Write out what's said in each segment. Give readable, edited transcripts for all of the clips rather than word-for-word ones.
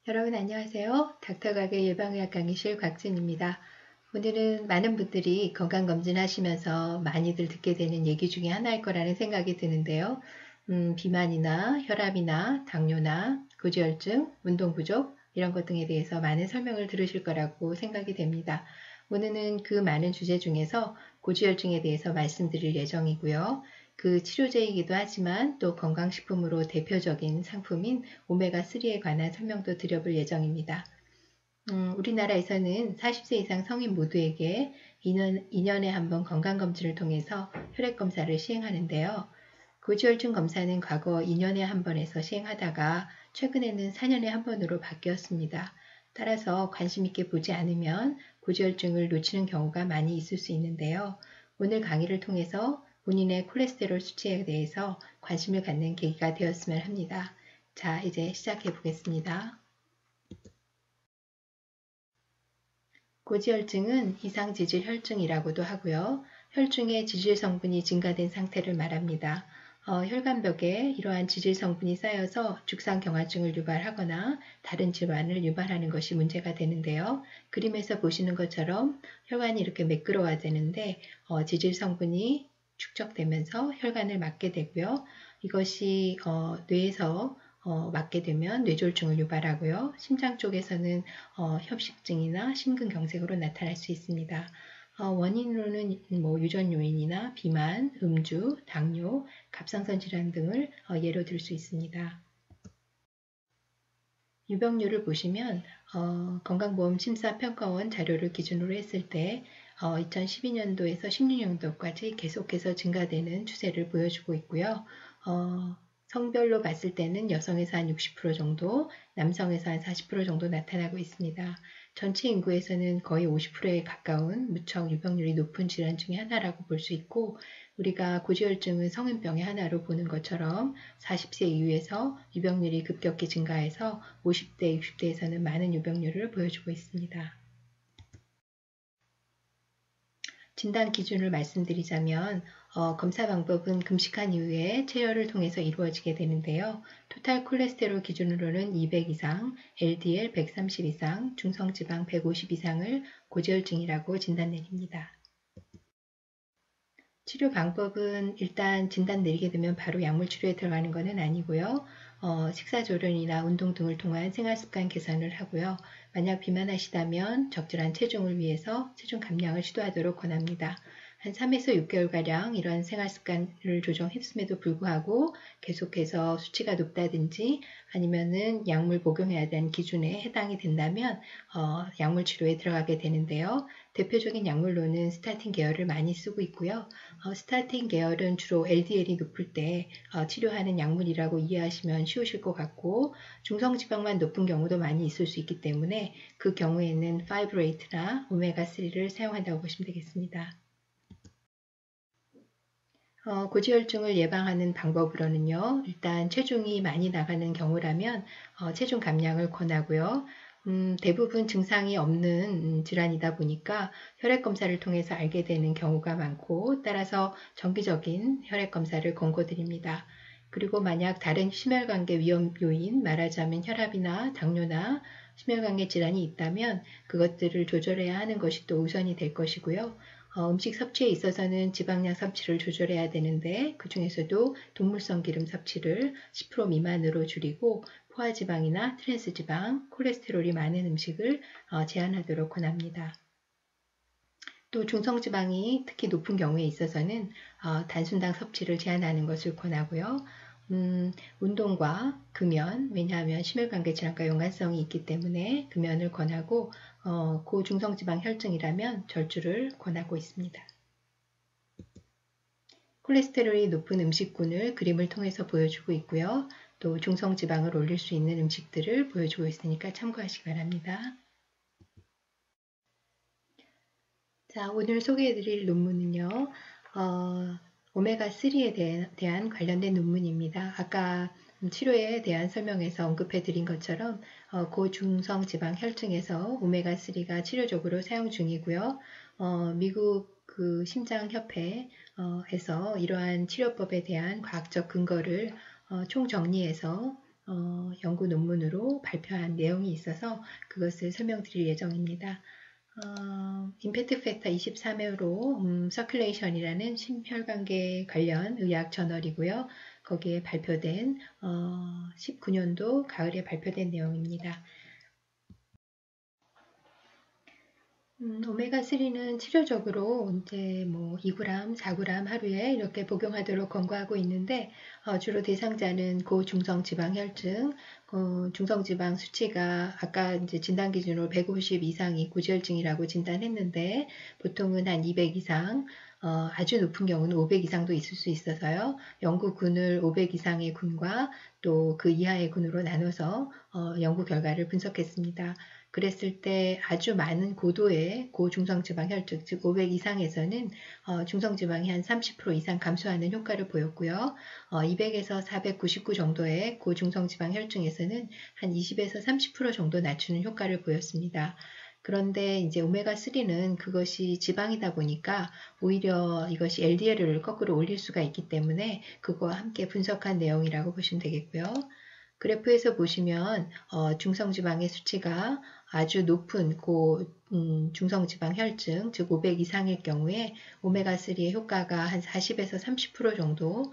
여러분 안녕하세요. 닥터가게 예방의학 강의실 곽진입니다. 오늘은 많은 분들이 건강검진 하시면서 많이들 듣게 되는 얘기 중에 하나일 거라는 생각이 드는데요. 비만이나 혈압이나 당뇨나 고지혈증, 운동 부족 이런 것 등에 대해서 많은 설명을 들으실 거라고 생각이 됩니다. 오늘은 그 많은 주제 중에서 고지혈증에 대해서 말씀드릴 예정이고요. 그 치료제이기도 하지만 또 건강식품으로 대표적인 상품인 오메가3에 관한 설명도 드려볼 예정입니다. 우리나라에서는 40세 이상 성인 모두에게 2년에 한 번 건강검진을 통해서 혈액검사를 시행하는데요. 고지혈증 검사는 과거 2년에 한 번에서 시행하다가 최근에는 4년에 한 번으로 바뀌었습니다. 따라서 관심 있게 보지 않으면 고지혈증을 놓치는 경우가 많이 있을 수 있는데요. 오늘 강의를 통해서 본인의 콜레스테롤 수치에 대해서 관심을 갖는 계기가 되었으면 합니다. 자, 이제 시작해 보겠습니다. 고지혈증은 이상지질혈증이라고도 하고요. 혈중에 지질 성분이 증가된 상태를 말합니다. 혈관벽에 이러한 지질 성분이 쌓여서 죽상경화증을 유발하거나 다른 질환을 유발하는 것이 문제가 되는데요. 그림에서 보시는 것처럼 혈관이 이렇게 매끄러워야 되는데 지질 성분이 축적되면서 혈관을 막게 되고요. 이것이 뇌에서 맞게 되면 뇌졸중을 유발하고요. 심장 쪽에서는 협식증이나 심근경색으로 나타날 수 있습니다. 원인으로는 유전 요인이나 비만, 음주, 당뇨, 갑상선 질환 등을 예로 들 수 있습니다. 유병률을 보시면 건강보험심사평가원 자료를 기준으로 했을 때 2012년도에서 16년도까지 계속해서 증가되는 추세를 보여주고 있고요. 성별로 봤을 때는 여성에서 한 60% 정도, 남성에서 한 40% 정도 나타나고 있습니다. 전체 인구에서는 거의 50%에 가까운 무척 유병률이 높은 질환 중에 하나라고 볼 수 있고, 우리가 고지혈증은 성인병의 하나로 보는 것처럼 40세 이후에서 유병률이 급격히 증가해서 50대, 60대에서는 많은 유병률을 보여주고 있습니다. 진단 기준을 말씀드리자면 검사 방법은 금식한 이후에 체열을 통해서 이루어지게 되는데요. 토탈 콜레스테롤 기준으로는 200 이상, LDL 130 이상, 중성지방 150 이상을 고지혈증이라고 진단 내립니다. 치료 방법은 일단 진단 내리게 되면 바로 약물 치료에 들어가는 것은 아니고요. 식사조련이나 운동 등을 통한 생활습관 개선을 하고요. 만약 비만하시다면 적절한 체중을 위해서 체중 감량을 시도하도록 권합니다. 한 3에서 6개월가량 이런 생활습관을 조정했음에도 불구하고 계속해서 수치가 높다든지 아니면은 약물 복용해야 되는 기준에 해당이 된다면 약물 치료에 들어가게 되는데요. 대표적인 약물로는 스타틴 계열을 많이 쓰고 있고요. 스타틴 계열은 주로 LDL이 높을 때 치료하는 약물이라고 이해하시면 쉬우실 것 같고 중성지방만 높은 경우도 많이 있을 수 있기 때문에 그 경우에는 파이브레이트나 오메가3를 사용한다고 보시면 되겠습니다. 고지혈증을 예방하는 방법으로는요. 일단 체중이 많이 나가는 경우라면 체중 감량을 권하고요. 대부분 증상이 없는 질환이다 보니까 혈액검사를 통해서 알게 되는 경우가 많고 따라서 정기적인 혈액검사를 권고드립니다. 그리고 만약 다른 심혈관계 위험 요인, 말하자면 혈압이나 당뇨나 심혈관계 질환이 있다면 그것들을 조절해야 하는 것이 또 우선이 될 것이고요. 음식 섭취에 있어서는 지방량 섭취를 조절해야 되는데 그 중에서도 동물성 기름 섭취를 10% 미만으로 줄이고 포화지방이나 트랜스지방, 콜레스테롤이 많은 음식을 제한하도록 권합니다. 또 중성지방이 특히 높은 경우에 있어서는 단순당 섭취를 제한하는 것을 권하고요. 운동과 금연, 왜냐하면 심혈관계 질환과 연관성이 있기 때문에 금연을 권하고 고중성지방 혈증이라면 절주를 권하고 있습니다. 콜레스테롤이 높은 음식군을 그림을 통해서 보여주고 있고요. 또 중성지방을 올릴 수 있는 음식들을 보여주고 있으니까 참고하시기 바랍니다. 자, 오늘 소개해드릴 논문은요. 오메가3에 대한 관련된 논문입니다. 아까 치료에 대한 설명에서 언급해드린 것처럼 고중성 지방 혈증에서 오메가3가 치료적으로 사용 중이고요. 미국 그 심장협회에서 이러한 치료법에 대한 과학적 근거를 총정리해서 연구 논문으로 발표한 내용이 있어서 그것을 설명드릴 예정입니다. 임팩트 팩터 23회로 서큘레이션이라는 심혈관계 관련 의학 저널이고요. 거기에 발표된 19년도 가을에 발표된 내용입니다. 오메가3는 치료적으로 이제 뭐 2g, 4g 하루에 이렇게 복용하도록 권고하고 있는데 주로 대상자는 고중성 지방 혈증, 중성지방 수치가 아까 이제 진단 기준으로 150 이상이 고지혈증이라고 진단했는데 보통은 한 200 이상, 아주 높은 경우는 500 이상도 있을 수 있어서요. 영구군을 500 이상의 군과 또 그 이하의 군으로 나눠서 연구 결과를 분석했습니다. 그랬을 때 아주 많은 고도의 고중성지방 혈증, 즉 500 이상에서는 중성지방이 한 30% 이상 감소하는 효과를 보였고요. 200에서 499 정도의 고중성지방 혈증에서는 한 20에서 30% 정도 낮추는 효과를 보였습니다. 그런데 이제 오메가3는 그것이 지방이다 보니까 오히려 이것이 LDL을 거꾸로 올릴 수가 있기 때문에 그거와 함께 분석한 내용이라고 보시면 되겠고요. 그래프에서 보시면 중성지방의 수치가 아주 높은 중성지방 혈증, 즉 500 이상일 경우에 오메가3의 효과가 한 40에서 30% 정도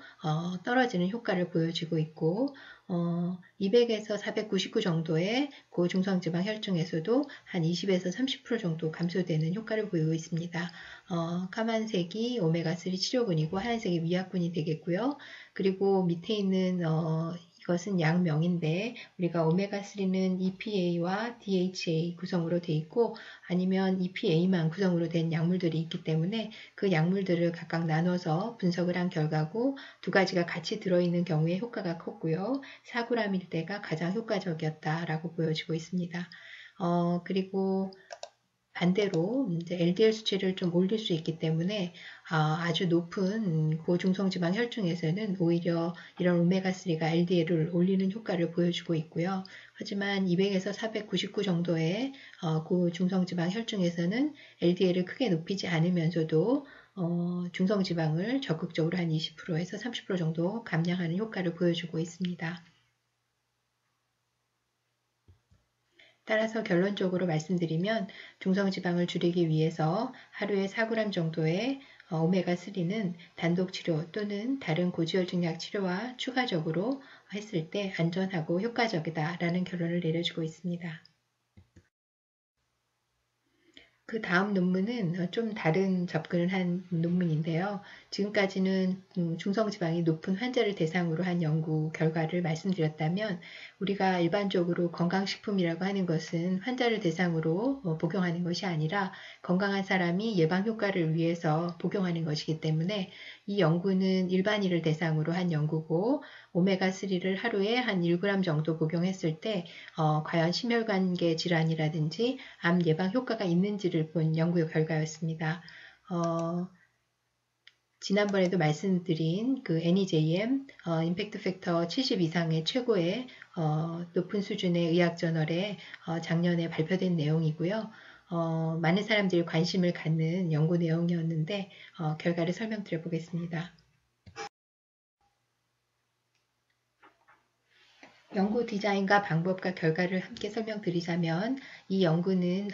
떨어지는 효과를 보여주고 있고 200에서 499 정도의 고중성지방 혈증에서도 한 20에서 30% 정도 감소되는 효과를 보이고 있습니다. 까만색이 오메가3 치료군이고 하얀색이 위약군이 되겠고요. 그리고 밑에 있는 이것은 약명인데 우리가 오메가3는 EPA와 DHA 구성으로 되어 있고 아니면 EPA만 구성으로 된 약물들이 있기 때문에 그 약물들을 각각 나눠서 분석을 한 결과고 두 가지가 같이 들어있는 경우에 효과가 컸고요. 4g일 때가 가장 효과적이었다라고 보여지고 있습니다. 그리고 반대로 이제 LDL 수치를 좀 올릴 수 있기 때문에 아주 높은 고중성지방 혈중에서는 오히려 이런 오메가3가 LDL을 올리는 효과를 보여주고 있고요. 하지만 200에서 499 정도의 고중성지방 혈중에서는 LDL을 크게 높이지 않으면서도 중성지방을 적극적으로 한 20%에서 30% 정도 감량하는 효과를 보여주고 있습니다. 따라서 결론적으로 말씀드리면 중성지방을 줄이기 위해서 하루에 4g 정도의 오메가3는 단독 치료 또는 다른 고지혈증 약 치료와 추가적으로 했을 때 안전하고 효과적이다라는 결론을 내려주고 있습니다. 그 다음 논문은 좀 다른 접근을 한 논문인데요. 지금까지는 중성지방이 높은 환자를 대상으로 한 연구 결과를 말씀드렸다면 우리가 일반적으로 건강식품이라고 하는 것은 환자를 대상으로 복용하는 것이 아니라 건강한 사람이 예방 효과를 위해서 복용하는 것이기 때문에 이 연구는 일반인을 대상으로 한 연구고 오메가3를 하루에 한 1g 정도 복용했을 때 과연 심혈관계 질환이라든지 암 예방 효과가 있는지를 본 연구 결과였습니다. 지난번에도 말씀드린 그 NEJM, 임팩트 팩터 70 이상의 최고의 높은 수준의 의학 저널에 작년에 발표된 내용이고요. 많은 사람들이 관심을 갖는 연구 내용이었는데 결과를 설명드려 보겠습니다. 연구 디자인과 방법과 결과를 함께 설명드리자면 이 연구는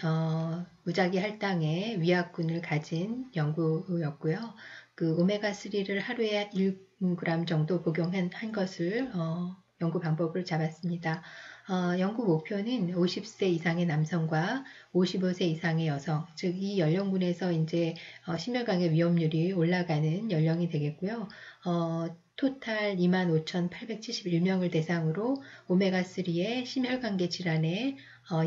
무작위 할당의 위약군을 가진 연구였고요. 그 오메가3를 하루에 1g 정도 복용한 것을 연구 방법을 잡았습니다. 연구 목표는 50세 이상의 남성과 55세 이상의 여성, 즉 이 연령군에서 이제 심혈관계 위험률이 올라가는 연령이 되겠고요. 토탈 25,871명을 대상으로 오메가3의 심혈관계 질환의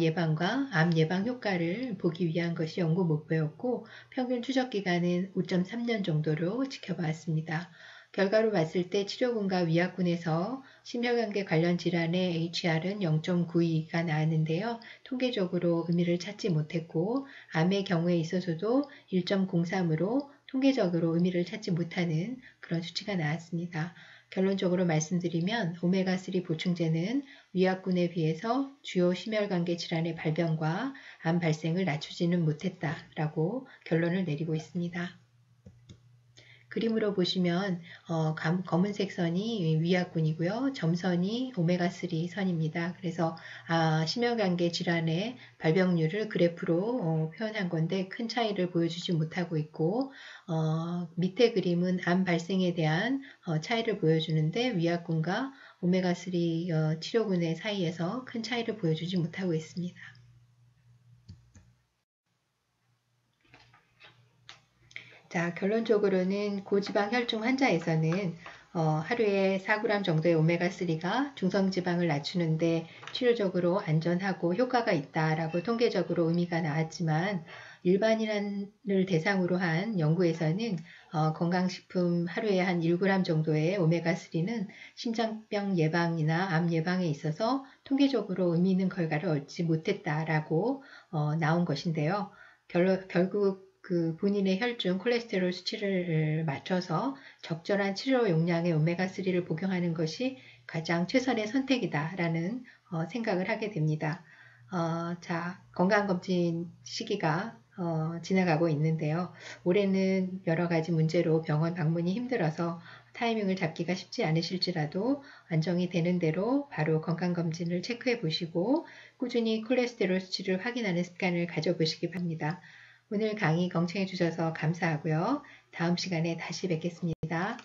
예방과 암 예방 효과를 보기 위한 것이 연구 목표였고 평균 추적 기간은 5.3년 정도로 지켜봤습니다. 결과로 봤을 때 치료군과 위약군에서 심혈관계 관련 질환의 HR은 0.92가 나왔는데요. 통계적으로 의미를 찾지 못했고 암의 경우에 있어서도 1.03으로 통계적으로 의미를 찾지 못하는 그런 수치가 나왔습니다. 결론적으로 말씀드리면 오메가3 보충제는 위약군에 비해서 주요 심혈관계 질환의 발병과 암 발생을 낮추지는 못했다라고 결론을 내리고 있습니다. 그림으로 보시면 검은색 선이 위약군이고요. 점선이 오메가3 선입니다. 그래서 심혈관계 질환의 발병률을 그래프로 표현한 건데 큰 차이를 보여주지 못하고 있고 밑에 그림은 암 발생에 대한 차이를 보여주는데 위약군과 오메가3 치료군의 사이에서 큰 차이를 보여주지 못하고 있습니다. 자, 결론적으로는 고지방 혈중 환자에서는 하루에 4g 정도의 오메가3가 중성지방을 낮추는데 치료적으로 안전하고 효과가 있다라고 통계적으로 의미가 나왔지만 일반인을 대상으로 한 연구에서는 건강식품 하루에 한 1g 정도의 오메가3는 심장병 예방이나 암 예방에 있어서 통계적으로 의미 있는 결과를 얻지 못했다라고 나온 것인데요. 결국 그 본인의 혈중 콜레스테롤 수치를 맞춰서 적절한 치료 용량의 오메가3를 복용하는 것이 가장 최선의 선택이다라는 생각을 하게 됩니다. 자, 건강검진 시기가 지나가고 있는데요. 올해는 여러 가지 문제로 병원 방문이 힘들어서 타이밍을 잡기가 쉽지 않으실지라도 안정이 되는 대로 바로 건강검진을 체크해 보시고 꾸준히 콜레스테롤 수치를 확인하는 습관을 가져보시기 바랍니다. 오늘 강의 경청해 주셔서 감사하고요. 다음 시간에 다시 뵙겠습니다.